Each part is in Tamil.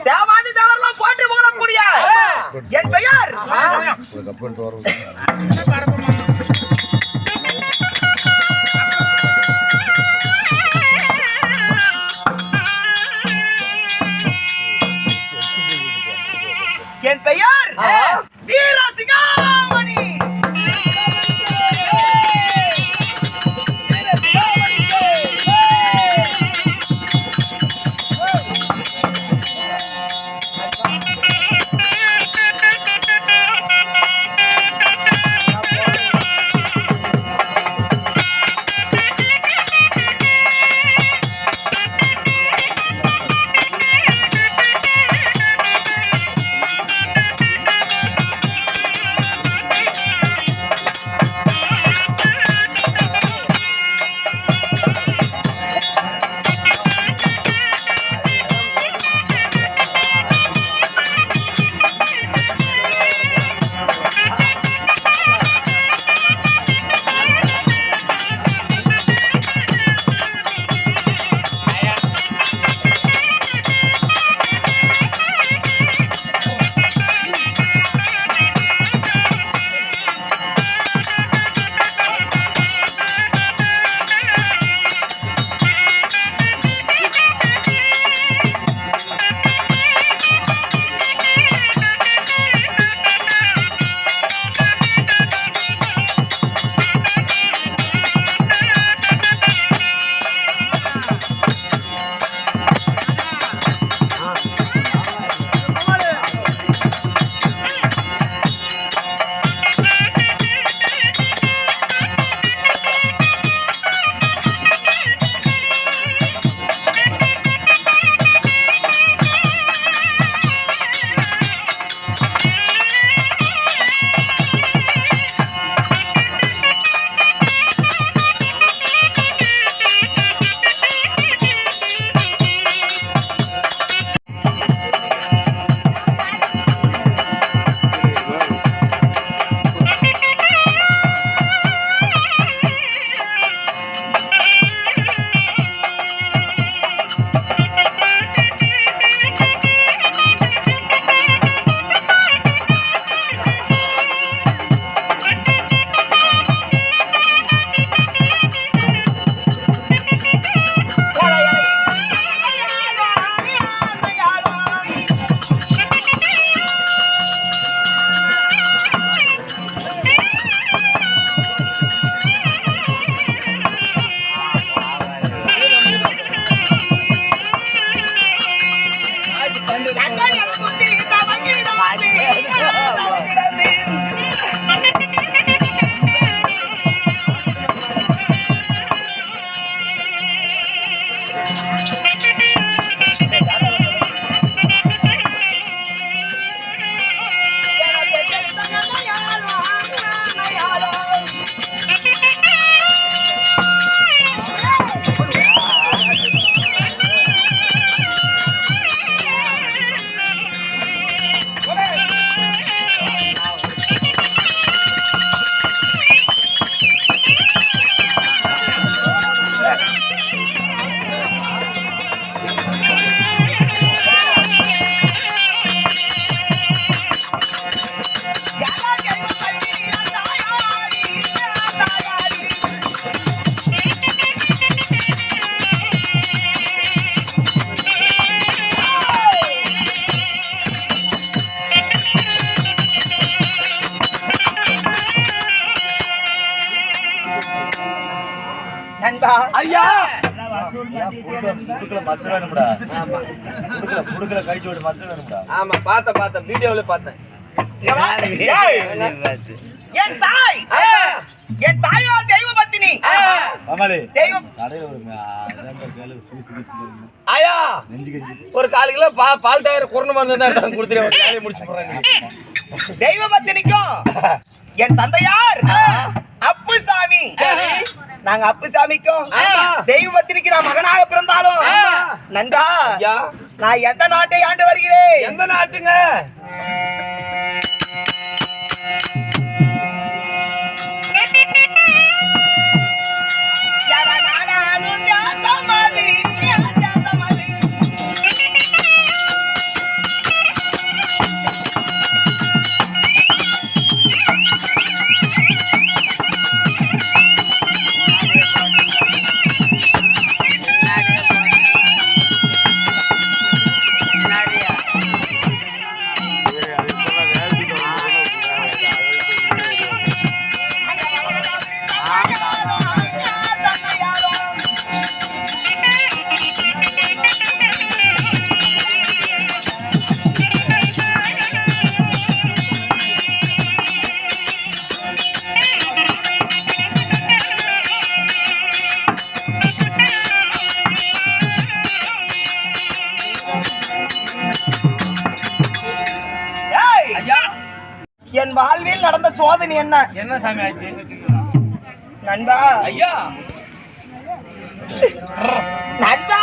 தேவாதி தேவரெல்லாம் போற்றி போகக்கூடிய என் பெயர் என் பெயர் வீரசிகாமணி. ஐயா புடுக்கல மச்ச வேணும்டா. புடுக்கல கழிச்சு மச்ச வேணும்டா. ஆமா பார்த்தேன் வீடியோல பார்த்தேன். என் தாயோ தெய்வ பத்தினி. தெய்வம் ஐயா ஒரு 1/4 கிலோ பால் தயார் குறணு மருந்து கொடுத்துருவேன் முடிச்சு போறேன். தெய்வ பத்தினிக்கும் என் தந்தையார் அப்புசாமி. நாங்க அப்புசாமிக்கும் தெய்வ பத்தினிக்கு நான் மகனாக பிறந்தாலும் நன்றா நான் எந்த நாட்டை ஆண்டு வருகிறேன்? எந்த நாட்டுங்க? சமாதி என் வாழ்வில் நடந்த சோதனை என்ன? என்ன சாமி ஆச்சு நண்பா ஐயா? நண்பா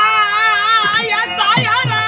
என் தாயாரா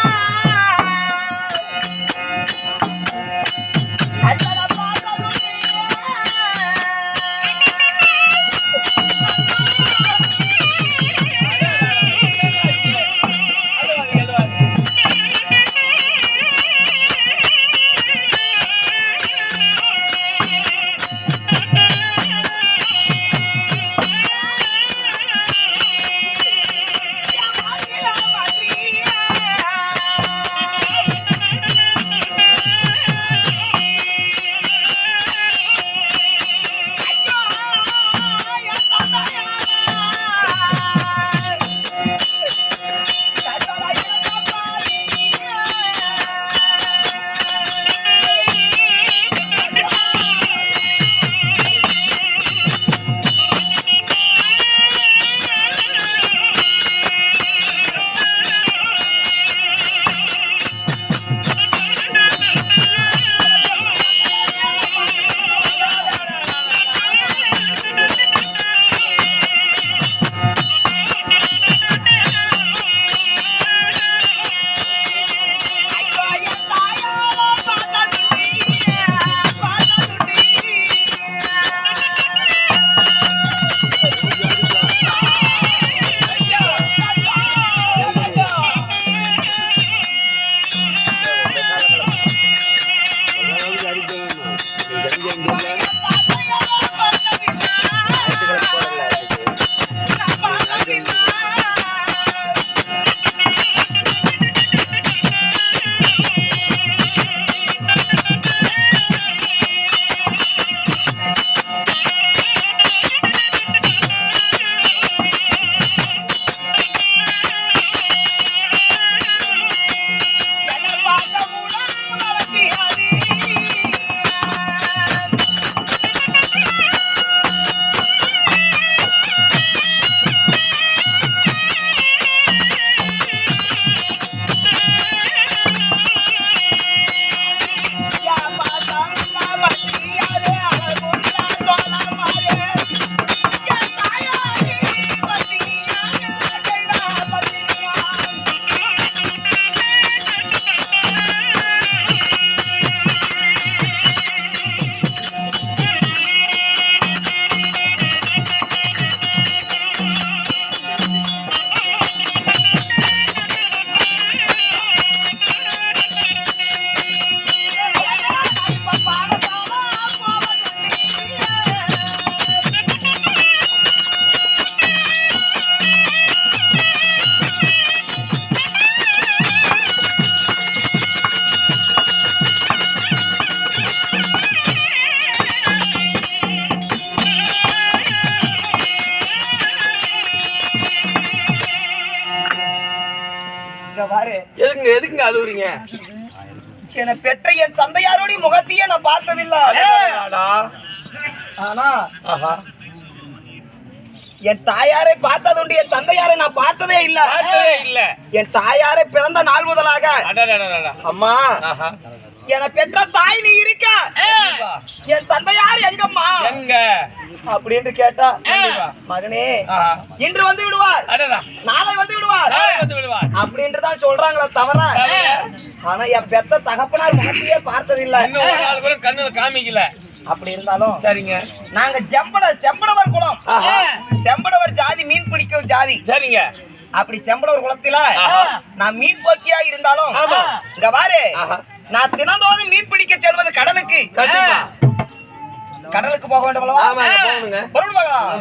எதுக்குங்க அழுவுறீங்க? என்னை பெற்ற என் தந்தையாரோட முகத்தையே நான் பார்த்ததில்லை. ஆனா என் தாயாரை பார்த்ததுண்டு, என் தந்தையாரை நான் பார்த்ததே இல்ல. என் தாயாரை பிறந்த நாள் முதலாக அம்மா என்னை பெற்ற தாய் நீ இருக்க, என் தந்தையார் எங்கம்மா எங்க அப்படின்னு கேட்டா, மகனே இன்று வந்து விடுவார், நாளை வந்து விடுவார் அப்படின்ட்டுதான் சொல்றாங்களே தவிர, ஆனா என் பெத்த தகப்பனார் முகத்தையே பார்த்ததில்லை. கண்ணுல காமிக்கல. அப்படி இருந்தாலும் சரிங்க, நாங்க செம்படவர் குலம், செம்படவர் ஜாதி, மீன் பிடிக்கும் ஜாதி. சரிங்க, அப்படி செம்படவர் குலத்தில நான் மீன் போக்கியா இருந்தாலும் இங்க பாரு, நான் தினந்தோறும் மீன் பிடிக்க செல்வது கடலுக்கு. கடலுக்கு போக வேண்டும் அல்லவா? போகலாம்.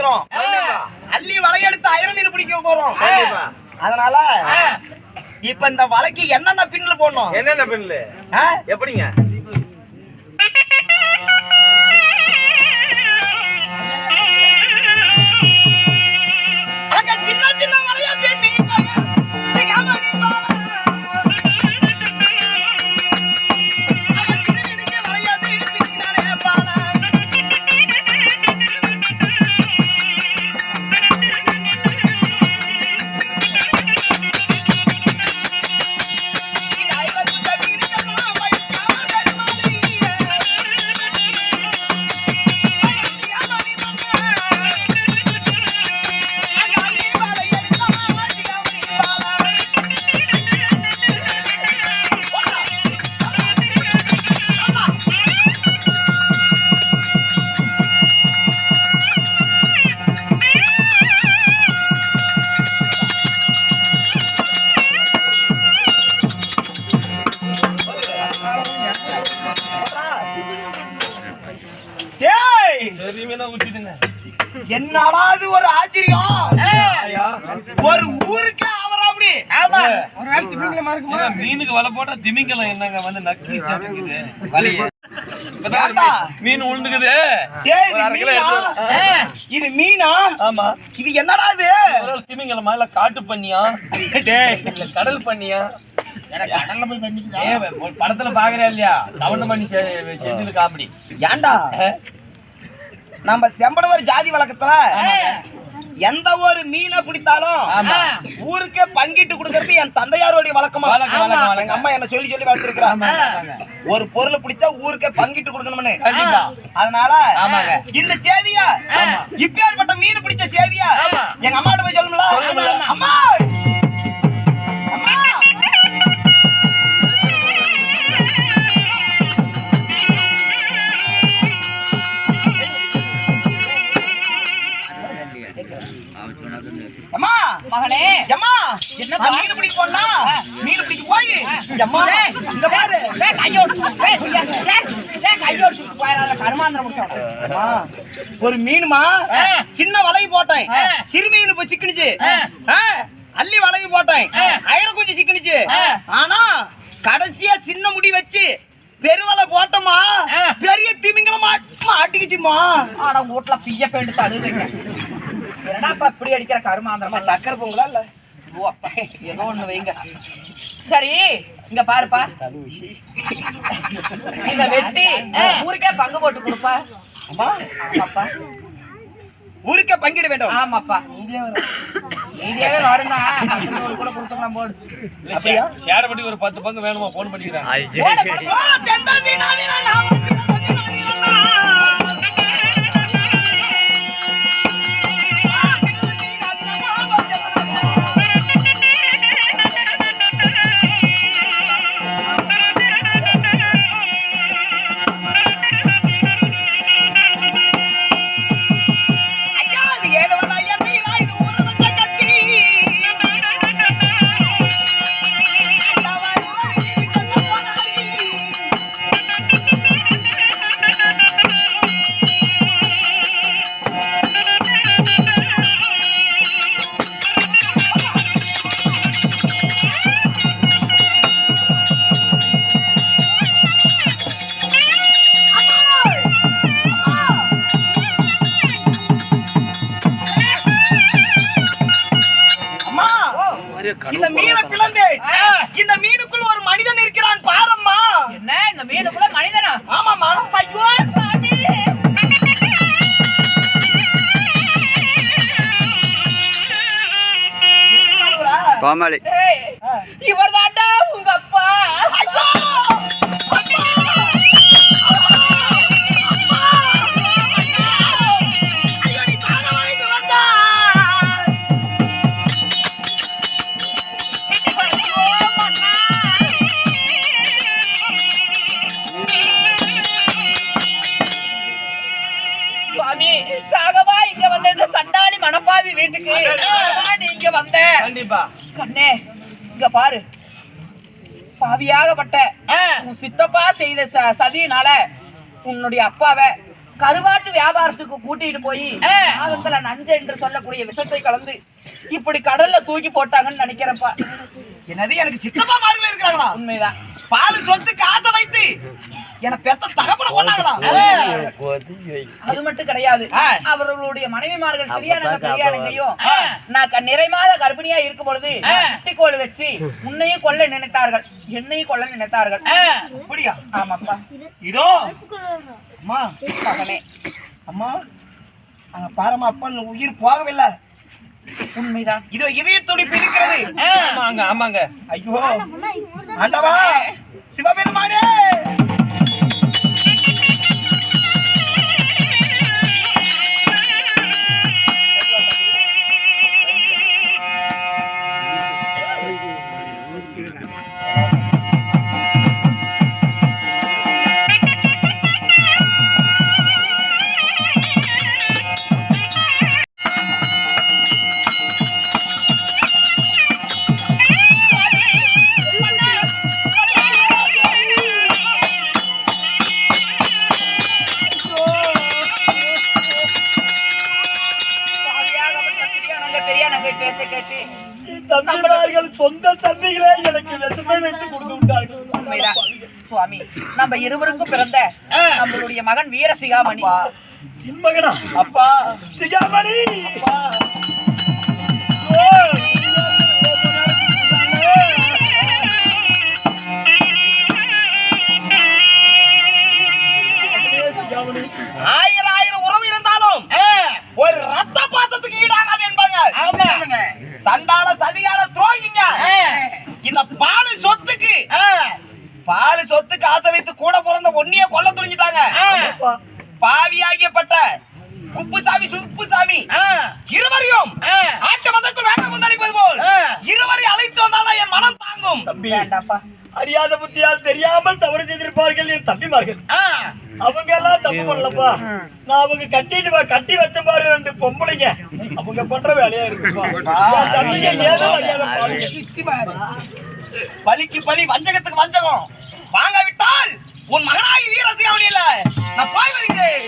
வந்துரும். அள்ளி வலையெடுத்து அயர மீன் பிடிக்க போறோம். அதனால இப்ப இந்த வலைக்கு என்னென்ன பின்னல் போடணும்? என்னென்ன பின்னல்? எப்படிங்க? அங்க சின்ன சின்ன வலையா பின்னி என்னடா இது ஒரு ஆச்சரியம். ஒரு ஊருக்கு அவர் அப்படி மீனுக்கு வலை போட்டா திமிங்கலம் என்னங்க வந்து நக்கி சாப்பிடுது வலைய மீன் உழுந்துக்குது. இது மீனா? ஆமா. இது என்னடா இது? திமிங்கலமா இல்ல காட்டு பண்ணியா இல்ல கடல் பண்ணியா? படத்துல பாக்குறா இல்லையா கவர்ன பண்ணி செஞ்சது காமெடி. ஏண்டா நம்ம செம்படவர் ஜாதி வழக்கத்துல எந்த ஒரு மீனை பிடித்தாலும் ஊருக்கே பங்கிட்டு கொடுக்கறது என் தந்தையாரோட வழக்கமா. எங்க அம்மா என்ன சொல்லி சொல்லி வளர்த்திருக்கிறாங்க. ஒரு பொருளை பிடிச்சா ஊருக்கே பங்கிட்டு கொடுக்கணும்னு. அதனால இந்த செய்தியா இப்பேற்பட்ட மீன் பிடிச்ச செய்தியா எங்க அம்மாட்ட போய் சொல்லுங்களா? அம்மா மகனே அம்மா என்ன மீன் பிடிக்க போனா மீன் பிடிக்க போய் அம்மா இந்த பாரு கையோடு போயிராத கருமாந்திரம் முடிச்சோட ஒரு மீனுமா சின்ன வலைக்கு போட்டேன். சிறு மீன் போய் சிக்கினுச்சு. அள்ளி வலைக்கு போட்டேன். அயர கொஞ்சம் சிக்கினுச்சு. ஆனா கடைசியா சின்ன முடி வச்சு பெருவலை போட்டோமா பெரிய திமிங்கலம் மாட்டிக்கிச்சுமா. ஆனா வீட்டுல பிய்ய பேண்டு தடுறீங்க. என்னடாப்பா இப்படி அடிக்கிற கருமாந்திரமா? சக்கரை பொங்கலா இல்ல ஏதோ ஒண்ணு வைங்க. சரி இங்க பாருப்பா, இத வெட்டி ஊருக்கே பங்கு போட்டு கொடுப்பா. அம்மா ஆமாப்பா ஊருக்கே பங்கிட வேண்டும். ஆமாப்பா நீதியாவே வருந்தா கூட கொடுத்தோம்னா போடு. சேடப்பட்டி ஒரு 10 பங்கு வேணுமா? போன் பண்ணிக்கிறேன். இந்த மீனை பிளந்து இந்த மீனுக்குள்ள ஒரு மனிதன் இருக்கிறான் பாரம்மா. என்ன இந்த மீனுக்குள்ள மனிதனா? ஆமாமா. ஐயோ சாமி, கோமாளி இவர் தாண்டா உங்க அப்பா. ஐயோ சாகவா இங்க வந்த இந்த சண்டாளி மணப்பாவி வீட்டுக்கு நீங்க வந்த? கண்டிப்பா கண்ணே இங்க பாரு, பாவியாகப்பட்ட உன் சித்தப்பா செய்த சதியினால உன்னுடைய அப்பாவை கருவாட்டு வியாபாரத்துக்கு கூட்டிட்டு போய் அவங்கள நஞ்சு என்று சொல்லக்கூடிய விஷத்தை கலந்து இப்படி கடல்ல தூக்கி போட்டாங்கன்னு நினைக்கிறப்பா. என்னது எனக்கு சித்தப்பா மார்களே இருக்கிறாங்களா? உண்மைதான். பால் சொத்துக்கு ஆசை வைத்து என பெத்த தகப்பன கொண்டாங்களா? அது மட்டும் கிடையாது, அவர்களுடைய மனைவிமார்கள் சரியானங்கையும் நான் நிறைமாத கர்ப்பிணியா இருக்கும் பொழுது குட்டிக்கோள் வச்சு உன்னையும் கொல்ல நினைத்தார்கள், என்னையும் கொல்ல நினைத்தார்கள். அப்படியா? ஆமாப்பா. இதோ அம்மா மகனே, அம்மா அங்க பாரமா அப்பன் உயிர் போகவில்லை. உண்மைதான். இதோ இதய துடிப்பு இருக்கிறது. ஆமாங்க ஆமாங்க. ஐயோ ஆண்டவா சிவபெருமானே, சொந்த தம்பிகளே எனக்கு விஷத்தை வைத்து கொடுத்து விட்டார்கள். சுவாமி, நம்ம இருவருக்கும் பிறந்த நம்மளுடைய மகன் வீர சிகாமணி. மகனா? அப்பா சிகாமணி. ஆயிரம் உறவு இருந்தாலும் ஒரு ரத்த பாசத்துக்கு ஈடாகாது என்பாங்க. சண்டால சதிகார துரோகிங்க இந்த பாலு சொத்துக்கு ஆசை வைத்து கூட பிறந்த ஒன்னிய கொல்ல துணிஞ்சிட்டாங்க. பாவியாகியப்பட்ட குப்புசாமி சுப்புசாமி இருவரையும் ஆட்ட மதத்தில் வேக முந்தளிப்பது போல் இருவரை அழைத்து வந்தால்தான் என் மனம் தாங்கும். தம்பி, அறியாத புத்தியால் தெரியாமல் தவறு செய்திருப்பார்கள் என் தம்பிமார்கள். அவங்க எல்லாம் தப்பு பண்ணலப்பா. நான் அவங்க கட்டி வச்ச பாரு 2 பொம்பளைங்க, அவங்க பண்ற வேலையா இருக்குப்பா. பலிக்கு பலி வஞ்சகத்துக்கு வஞ்சகம் வாங்காவிட்டால் உன் மகனாகி வீரசிகாமணி இல்ல நான் போய் வருகிறேன்.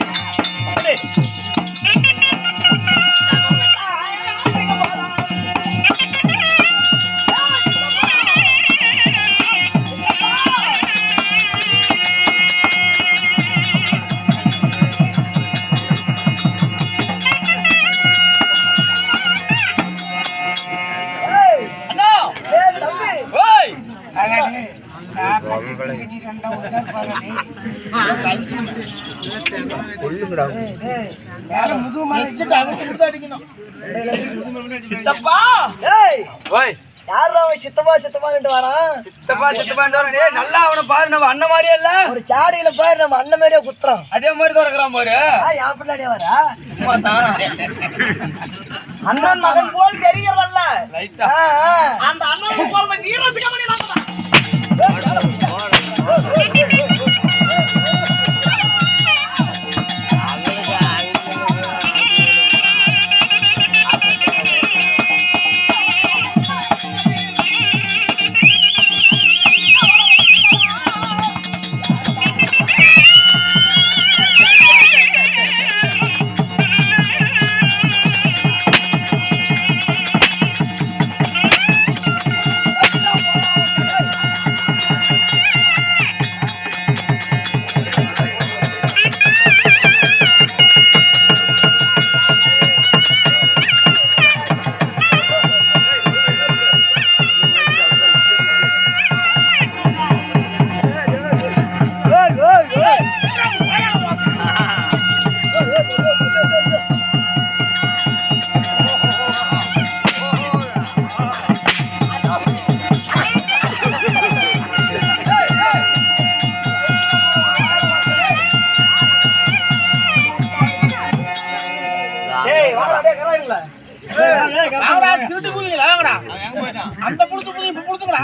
சித்தப்பா யாரா சித்தப்பா சித்தப்பான்னு வரான்? சித்தப்பா சித்தப்பான்னு நல்லா அவனை பாரு, நம்ம அண்ணன் மாதிரியே இல்ல. ஒரு சாடியில பாரு நம்ம அண்ணன் மாதிரியே குத்துறான். அதே மாதிரி தான் இருக்கிறான் பாரு. என் பிள்ளாடியே வரா அண்ணன் மகன் போல் தெரியறதல்ல. அந்த அண்ணன் போல வீரசிகாமணி அந்த புடிச்சு புடிச்சுங்களா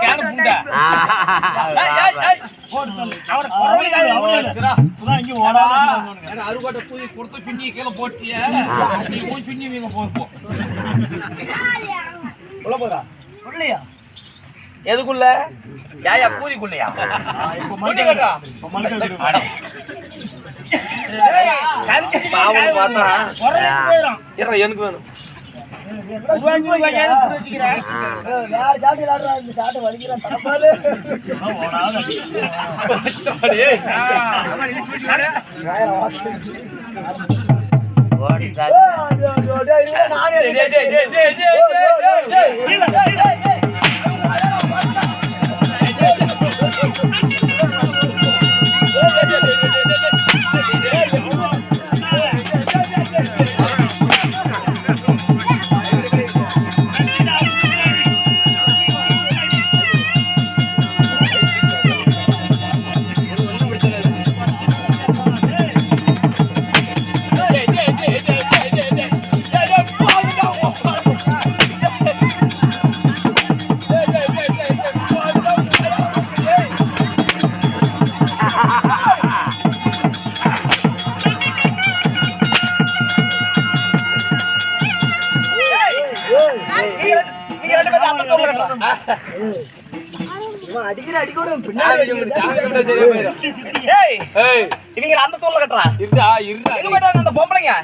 கேன புண்டா அறுபட்ட பூதி கொடுத்து பின்னி கீழே போட்டிய நீ போய் பின்னி வீங்க போ உள்ள போதா உள்ளையா எதுக்குள்ள யாயா பூதிக்குள்ளையா துணி கட்டா பாவம் பார்த்தா எனக்கு வேணும் இவங்க அந்த தோல்ல கட்டுறா இருந்தா எங்க போயிட்டாங்க அந்த பொம்பளைங்க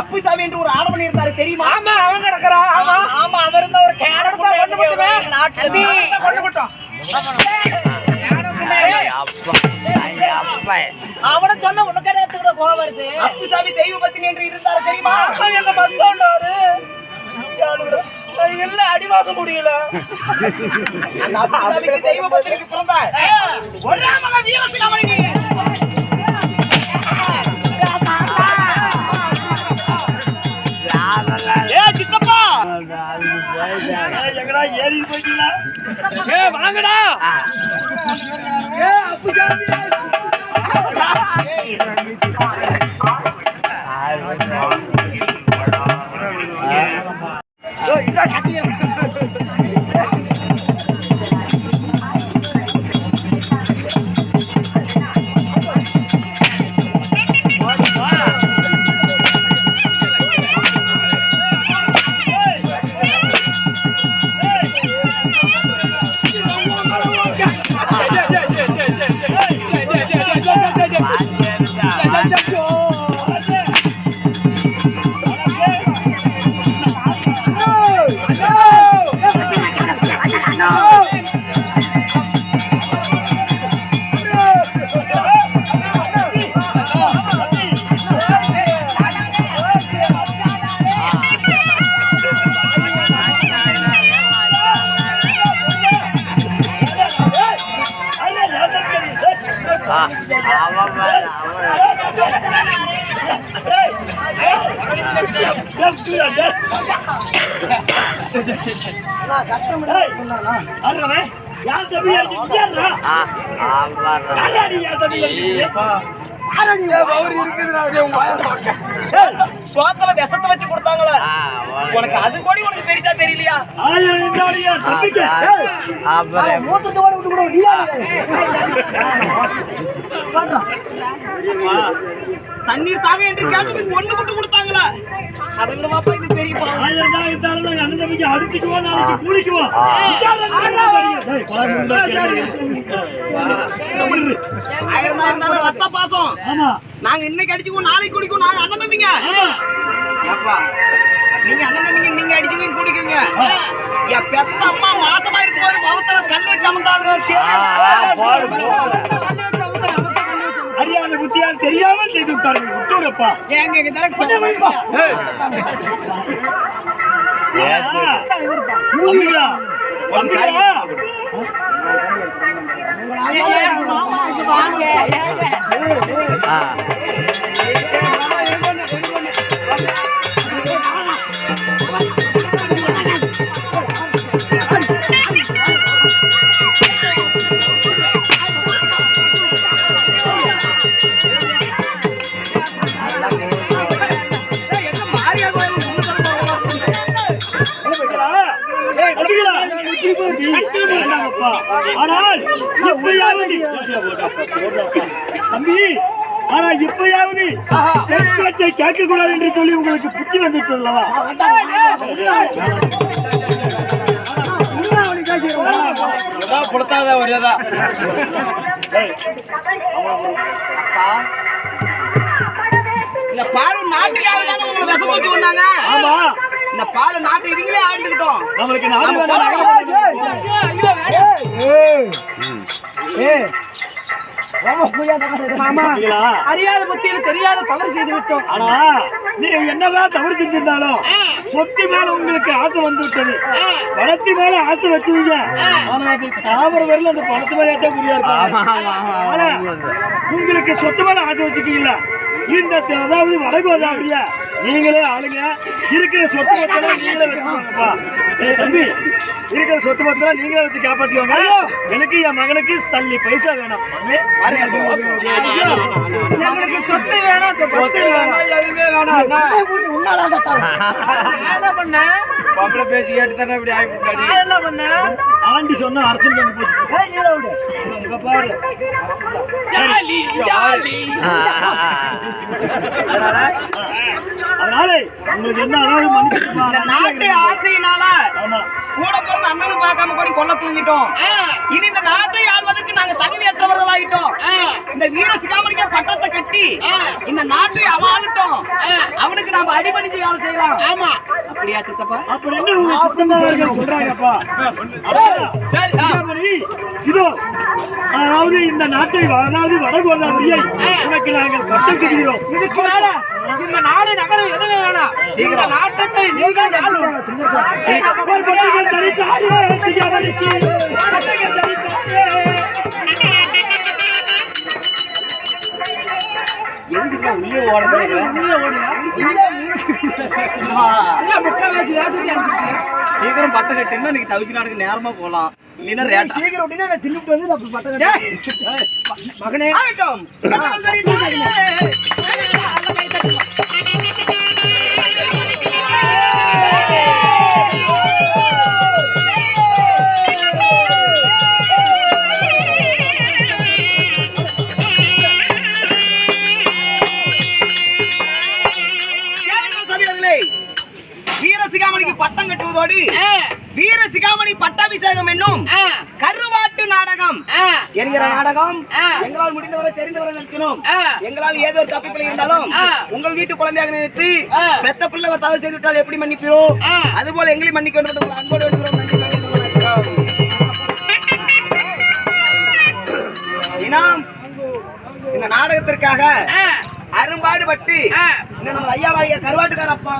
அப்புசாமி என்று ஒரு ஆடவன் இருந்தாரு தெரியுமா? ஆமா அவன் நடக்கிறான். ஆமா ஆமா அவர் இருந்த ஒரு கேரட் தான் கொண்டு போட்டுமே நாட்டுல கொண்டு போட்டோம். அவன சொன்ன உனக்கு எடுத்துக்கிற கோவம் வருது. அப்புசாமி தெய்வ பத்தினி என்று இருந்தாரு தெரியுமா? என்ன மச்சாண்டாரு இல்ல அடி வாங்க முடியல. அந்த அப்புசாமிக்கு தெய்வ பத்தினிக்கு பிறந்த ஒரே மகன் வீரசிகாமணி. எங்கடா ஏறி போயிட்டீங்களா? வாங்கடா யார் தம்பி யாரா யாரா யார் தம்பி சோத்துல விஷத்தை வச்சு கொடுத்தாங்களா உனக்கு அது கூட உனக்கு பெருசா தெரியலையா தண்ணீர் தாக என்று கேட்டதுக்கு ஒண்ணு விட்டு கொடுத்தாங்களா அதுங்களாப்பா இது பெரிய அண்ணன் தம்பிக்கு அடிச்சுக்குவோம் நாளைக்கு கூலிக்குவோம் ஆயிரம் இருந்தாலும் ரத்த பாசம் நாங்க இன்னைக்கு அடிச்சுக்குவோம் நாளைக்கு குடிக்குவோம் நாங்க அண்ணன் தம்பிங்க ஏப்பா நீங்க அண்ணன் தம்பிங்க நீங்க அடிச்சுக்குவீங்க குடிக்குவீங்க என் பெத்த அம்மா மாசமா இருக்கும்போது பவத்துல கண் வச்சு அமர்ந்தாங்க அறியாத புத்தியால் தெரியாமல் செய்து விட்டார்கள் விட்டுறப்பா ஆனால் தம்பி ஆனா இப்பயாவது பேச்சை கேட்க கூடாது என்று சொல்லி உங்களுக்கு புத்தி வந்துட்டு அல்லவா கொடுத்தாத ஒரேதா இந்த பால் நாட்டுக்காக தானே உங்களுக்கு விஷத்தை வச்சு கொண்டாங்க ஆமா இந்த பால் நாட்டு இதுங்களே ஆண்டுக்கிட்டோம் நம்மளுக்கு நாடு அறியாத புத்தியில் தெரியாத தவறு செய்து விட்டோம். ஆனா நீங்க என்னதான் தவறு செஞ்சிருந்தாலும் சொத்து மேல உங்களுக்கு ஆசை வந்து விட்டது, பணத்து மேல ஆசை வச்சுவீங்க. ஆனா அது சாவர வரல அந்த பணத்து மேலே தான் குறியா இருப்பாங்க. ஆனா உங்களுக்கு சொத்து மேல ஆசை வச்சுட்டீங்களா, இந்த அதாவது வடகோதாவரியா நீங்களே ஆளுங்க, இருக்கிற சொத்து மொத்தம் நீங்களே வச்சுக்கோங்கப்பா. தம்பி இருக்கிற சொத்து மொத்தம் நீங்களே வச்சு காப்பாத்திக்கோங்க. எனக்கு என் மகனுக்கு சல்லி பைசா வேணும். எங்களுக்கு சொத்து வேணாம், எதுவுமே வேணாம். என்ன பண்ண பொம்பளை பேச்சு கேட்டு தானே இப்படி ஆகிட்டாடி. என்ன பண்ண ஆண்டி சொன்ன அரசு போச்சு பாரு. அதனால உங்களுக்கு என்ன அதாவது இந்த நாட்டு ஆசையினால கூட பிறந்த அண்ணனும் பார்க்காம கூட கொல்ல துணிஞ்சிட்டோம். இனி இந்த நாட்டை ஆள்வதற்கு நாங்க தகுதியற்றவர்கள் ஆயிட்டோம். இந்த வீர சிகாமணிக்கே பட்டத்தை கட்டி இந்த நாட்டை அவாளிட்டோம். அவனுக்கு நாம அடிபணிஞ்சு வேலை செய்யலாம். ஆமா, அப்படியா சித்தப்பா? அப்படி என்ன உங்க சித்தம்மாவர்கள் சொல்றாங்கப்பா? சிகாமணி இதோ, அதாவது இந்த நாட்டை, அதாவது வடகோதாவரியை உனக்கு நாங்கள் பட்டம் கட்டுகிறோம். இதுக்கு மேல இந்த நாடு நகரம் எதுவுமே வேணாம். இந்த நாட்டத்தை நீங்கள் ஆளும். சீக்கிரம் பட்டம் கட்டினா இன்னைக்கு தவிச்சு நாடுக்கு நேரமா போலாம். சீக்கிரம் மகனே வீரசிகாமணிக்கு பட்டம் கட்டுவதோடு வீரசிகாமணி பட்டாபிஷேகம் என்னும் கருவாட்டு நாடகம் என்கிற நாடகம் எங்களால் முடிந்தவரை தெரிந்தவரை நினைக்கணும். எங்களால் ஏதோ ஒரு தப்பிப்பிள்ளை இருந்தாலும் உங்கள் வீட்டு குழந்தையாக நினைத்து பெத்த பிள்ளை தவறு செய்து விட்டால் எப்படி மன்னிப்போம், அதுபோல எங்களையும் மன்னிக்க வேண்டும். அன்போடு இந்த நாடகத்திற்காக அரும்பாடுபட்டு நம்ம ஐயாவாகிய கருவாட்டுக்கார அப்பா